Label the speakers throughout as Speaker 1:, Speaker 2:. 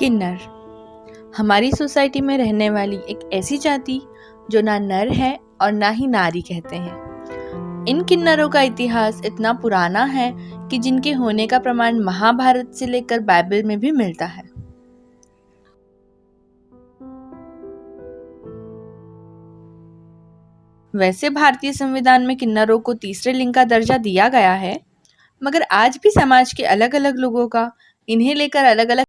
Speaker 1: किन्नर हमारी सोसाइटी में रहने वाली एक ऐसी जाति जो ना नर है और ना ही नारी कहते हैं। इन किन्नरों का इतिहास इतना पुराना है कि जिनके होने का प्रमाण महाभारत से लेकर बाइबल में भी मिलता है। वैसे भारतीय संविधान में किन्नरों को तीसरे लिंग का दर्जा दिया गया है, मगर आज भी समाज के अलग अलग लोगों का इन्हें लेकर अलग अलग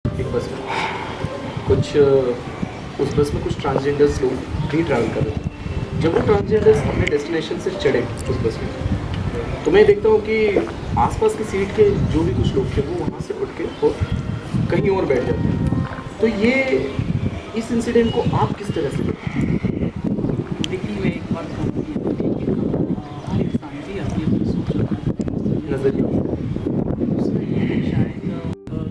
Speaker 2: एक बस में कुछ उस बस में कुछ ट्रांसजेंडर्स लोग भी ट्रैवल कर रहे थे। जब वो ट्रांसजेंडर्स अपने डेस्टिनेशन से चढ़े उस बस में, तो मैं देखता हूँ कि आसपास की सीट के जो भी कुछ लोग थे वो वहाँ से उठ के और कहीं और बैठ जाते हैं। तो ये इस इंसिडेंट को आप किस तरह से
Speaker 3: देखिए, मैं एक बात कहूँगी, हर इंसान की अपनी सोच
Speaker 2: नज़रिया
Speaker 3: शायद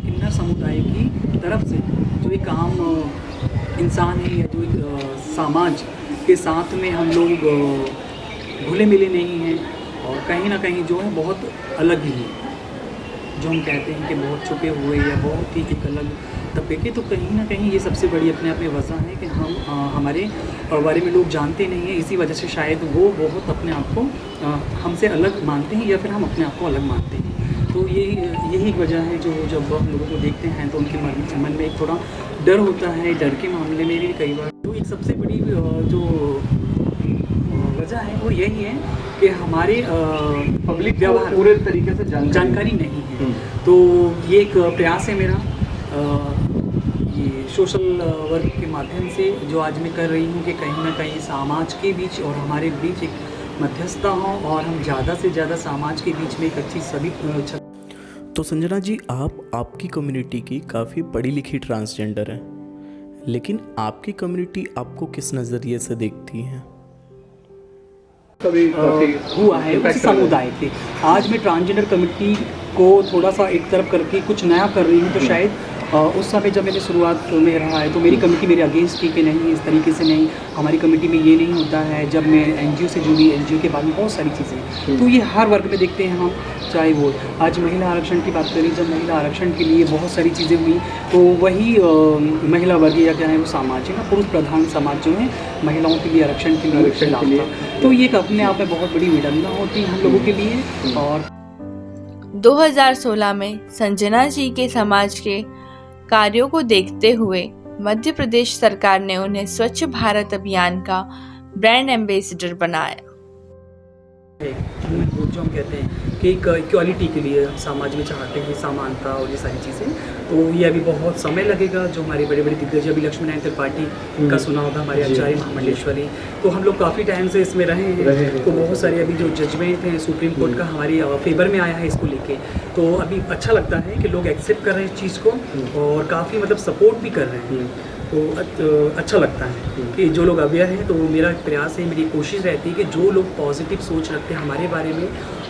Speaker 3: किन्नर समुदाय की तरफ से जो एक आम इंसान है या जो एक समाज के साथ में हम लोग घुले मिले नहीं हैं और कहीं ना कहीं जो है बहुत अलग ही है। जो हम कहते हैं कि बहुत छुपे हुए या बहुत ही एक अलग तबके के, तो कहीं ना कहीं ये सबसे बड़ी अपने आप में वजह है कि हम हमारे बारे में लोग जानते नहीं हैं। इसी वजह से शायद वो बहुत अपने आप को हमसे अलग मानते हैं या फिर हम अपने आप को अलग मानते हैं। तो यही वजह है जो जब हम लोगों को देखते हैं तो उनके मन में एक थोड़ा डर होता है। डर के मामले में भी कई बार तो एक सबसे बड़ी जो वजह है वो यही है कि हमारे
Speaker 2: पब्लिक व्यवहार पूरे तरीके से
Speaker 3: जानकारी नहीं है। तो ये एक प्रयास है मेरा, ये सोशल वर्क के माध्यम से जो आज मैं कर रही हूँ कि कहीं ना कहीं समाज के बीच और हमारे बीच एक मध्यस्थता हो और हम ज़्यादा से ज़्यादा समाज के बीच में एक अच्छी सभी
Speaker 4: तो संजना जी, आपकी कम्युनिटी की काफ़ी पढ़ी लिखी ट्रांसजेंडर हैं, लेकिन आपकी कम्युनिटी आपको किस नज़रिए से देखती है?
Speaker 3: कभी हुआ है उस समुदाय के। आज मैं ट्रांसजेंडर कम्युनिटी को थोड़ा सा एक तरफ करके कुछ नया कर रही हूँ, तो शायद उस समय जब मैंने शुरुआत में रहा है तो मेरी कमेटी मेरे अगेंस्ट थी कि नहीं, इस तरीके से नहीं, हमारी कमेटी में ये नहीं होता है। जब मैं एनजीओ से जुड़ी, एनजीओ के बाद में बहुत सारी चीज़ें, तो ये हर वर्ग में देखते हैं हम। चाहे वो आज महिला आरक्षण की बात करें, जब महिला आरक्षण के लिए बहुत सारी चीज़ें हुई, तो वही महिला वर्ग या क्या है वो समाज है ना, पुरुष प्रधान समाज जो है महिलाओं के लिए आरक्षण के लिए खिलाफ था। तो ये एक अपने आप में बहुत बड़ी विडंबना होती है हम लोगों के लिए। और
Speaker 1: 2016 में संजना जी के समाज के कार्यों को देखते हुए मध्य प्रदेश सरकार ने उन्हें स्वच्छ भारत अभियान का ब्रांड एम्बेसडर बनाया।
Speaker 3: जो हम कहते हैं कि एक इक्वालिटी के लिए समाज में चाहते हैं समानता और ये सारी चीज़ें, तो ये अभी बहुत समय लगेगा। जो हमारे बड़े बड़े दिग्गज अभी लक्ष्मी नारायण त्रिपाठी का सुना होगा, हमारे आचार्य महामंडलेश्वरी, तो हम लोग काफ़ी टाइम से इसमें रहे हैं। तो बहुत सारे अभी जो जजमेंट हैं सुप्रीम कोर्ट का हमारी फेवर में आया है इसको लेके, तो अभी अच्छा लगता है कि लोग एक्सेप्ट कर रहे हैं इस चीज़ को और काफ़ी मतलब सपोर्ट भी कर रहे हैं। तो अच्छा लगता है कि जो लोग अवेयर हैं। तो मेरा प्रयास है, मेरी कोशिश रहती है कि जो लोग पॉजिटिव सोच रखते हैं हमारे बारे में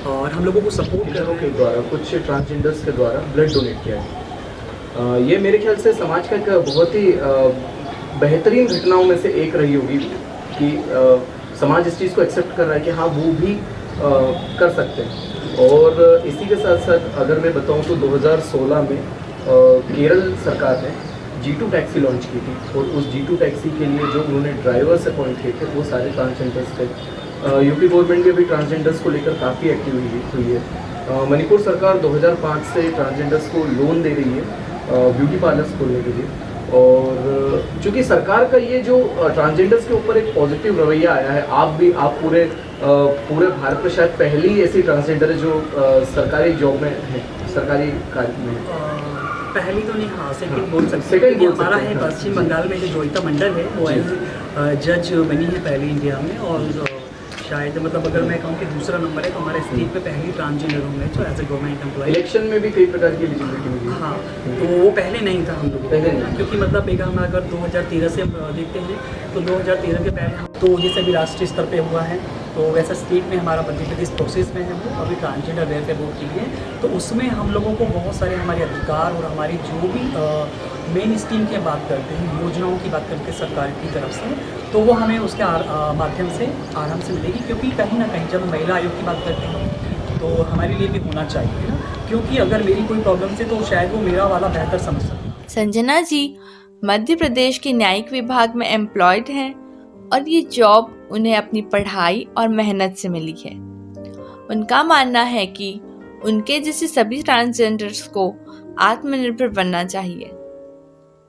Speaker 3: और हम लोगों को सपोर्ट
Speaker 2: किन्नरों के द्वारा, कुछ ट्रांसजेंडर्स के द्वारा ब्लड डोनेट किया है। ये मेरे ख्याल से समाज का एक बहुत ही बेहतरीन घटनाओं में से एक रही होगी कि समाज इस चीज़ को एक्सेप्ट कर रहा है कि हाँ वो भी कर सकते हैं। और इसी के साथ साथ अगर मैं बताऊँ तो 2016 में केरल सरकार ने G2 टैक्सी लॉन्च की थी, और उस G2 टैक्सी के लिए जो उन्होंने ड्राइवर्स अपॉइंट किए थे वो सारे ट्रांसजेंडर्स थे। यूपी गवर्नमेंट में भी ट्रांसजेंडर्स को लेकर काफ़ी एक्टिव हुई है। मणिपुर सरकार 2005 से ट्रांसजेंडर्स को लोन दे रही है ब्यूटी पार्लर्स खोलने के लिए। और चूँकि सरकार का ये जो ट्रांसजेंडर्स के ऊपर एक पॉजिटिव रवैया आया है, आप पूरे भारत में शायद पहली ऐसी ट्रांसजेंडर है जो सरकारी जॉब में है, सरकारी कार्य में है।
Speaker 3: पहली तो नहीं, हाँ सेकंड बोल सकते हैं, क्योंकि हमारा है पश्चिम बंगाल में जो जोइता मंडल है वो एज जज बनी है पहली इंडिया में। और शायद मतलब अगर मैं कहूँ कि दूसरा नंबर है तो हमारे स्टेट पे पहली ट्रांसजेंडर हूँ मैं जो as a government employ.
Speaker 2: Election में भी कई प्रकार की एलिजिबिलिटी मिली।
Speaker 3: हाँ, तो वो पहले नहीं था हम लोग
Speaker 2: पहले नहीं,
Speaker 3: क्योंकि मतलब एक हम अगर 2013 से देखते हैं तो 2013 के पहले हम तो जैसे अभी राष्ट्रीय स्तर पे हुआ है तो वैसा स्टेट में हमारा मध्य प्रदेश प्रोसेस में है वो अभी ट्रांसजेंडर वेलफेयर बोर्ड के लिए। तो उसमें हम लोगों को बहुत सारे हमारे अधिकार और हमारी जो भी मेन स्कीम की बात करते हैं, योजनाओं की बात करते हैं सरकार की तरफ से, तो वो हमें उसके माध्यम से आराम से मिलेगी। क्योंकि कहीं ना कहीं जब महिला आयोग की बात करते हैं तो हमारे लिए भी होना चाहिए ना, क्योंकि अगर मेरी कोई प्रॉब्लम से तो शायद वो मेरा वाला बेहतर समझ सकता।
Speaker 1: संजना जी मध्य प्रदेश के न्यायिक विभाग में एम्प्लॉयड हैं और ये जॉब उन्हें अपनी पढ़ाई और मेहनत से मिली है। उनका मानना है कि उनके जैसे सभी ट्रांसजेंडर्स को आत्मनिर्भर बनना चाहिए।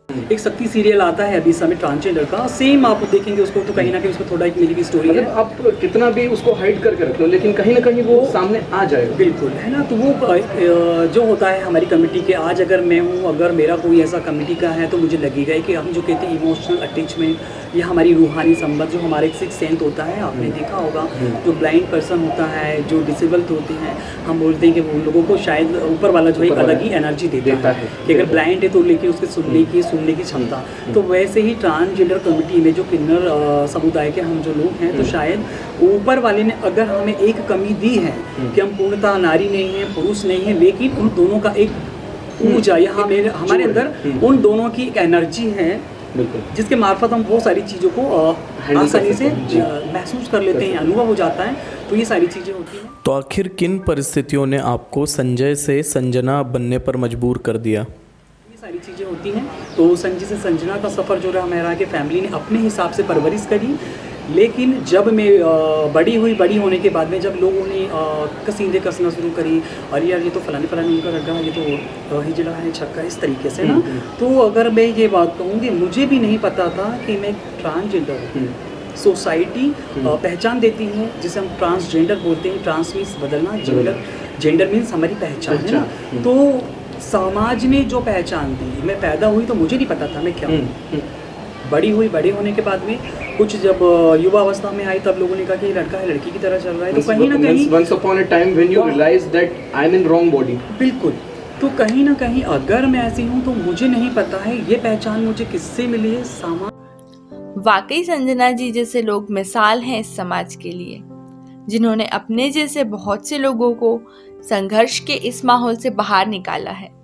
Speaker 3: एक शक्ति सीरियल आता है अभी समय ट्रांसजेंडर का, सेम आप देखेंगे उसको तो कहीं ना कहीं उसमें थोड़ा एक मेरी भी स्टोरी है।
Speaker 2: मतलब आप कितना भी उसको हाइड करके रख लो लेकिन कहीं ना कहीं वो सामने आ जाएगा।
Speaker 3: बिल्कुल है ना, तो वो जो होता है हमारी कमेटी के, आज अगर मैं हूँ, अगर मेरा कोई ऐसा कमेटी का है तो मुझे लगेगा कि हम जो कहते हैं इमोशनल अटैचमेंट या हमारी रूहानी संबंध, जो हमारे एक सिक्स सेंथ होता है, आपने देखा होगा जो ब्लाइंड पर्सन होता है, जो डिसेबल्ड होते हैं, हम बोलते हैं कि उन लोगों को शायद ऊपर वाला जो एक अलग ही एनर्जी देता है कि अगर ब्लाइंड है तो लेकिन उसके सुनने की क्षमता। तो वैसे ही ट्रांसजेंडर कम्युनिटी में जो किन्नर समुदाय के हम जो लोग हैं, तो शायद ऊपर वाले ने अगर हमें एक कमी दी है कि हम पूर्णतः नारी नहीं है, पुरुष नहीं है, लेकिन उन दोनों का एक ऊर्जा या हमारे अंदर उन दोनों की एक एनर्जी है जिसके मार्फत हम बहुत सारी चीज़ों को आसानी से महसूस कर लेते हैं, अनुभव हो जाता है। तो ये सारी चीज़ें होती हैं।
Speaker 4: तो आखिर किन परिस्थितियों ने आपको संजय से संजना बनने पर मजबूर कर दिया?
Speaker 3: सारी चीज़ें होती हैं। तो संजय से संजना का सफ़र जो रहा मेरा, कि फैमिली ने अपने हिसाब से परवरिश करी, लेकिन जब मैं बड़ी होने के बाद में जब लोगों ने कसीदे कसना शुरू करी, और यार ये तो फलाने उनका लगा, ये तो हिजड़ा है, छक्का, इस तरीके से ना, तो अगर मैं ये बात कहूँगी, मुझे भी नहीं पता था कि मैं ट्रांसजेंडर हूँ। सोसाइटी पहचान देती है जिसे हम ट्रांसजेंडर बोलते हैं, ट्रांस मीन्स बदलना, जेंडर मीन्स हमारी पहचान है ना। तो समाज ने जो पहचान दी, मैं पैदा हुई तो मुझे नहीं पता था मैं क्या हूँ। बड़ी होने के बाद में कुछ जब युवा अवस्था में आई तब लोगों ने कहा कि लड़का है लड़की की तरह चल रहा है, तो कहीं ना कहीं
Speaker 2: once upon a time when you realize that I'm in wrong body।
Speaker 3: बिल्कुल, तो कहीं ना कहीं अगर मैं ऐसी हूँ तो मुझे नहीं पता है ये पहचान मुझे किससे मिली है, समाज।
Speaker 1: वाकई संजना जी जैसे लोग मिसाल हैं इस समाज के लिए, जिन्होंने अपने जैसे बहुत से लोगों को संघर्ष के इस माहौल से बाहर निकाला है।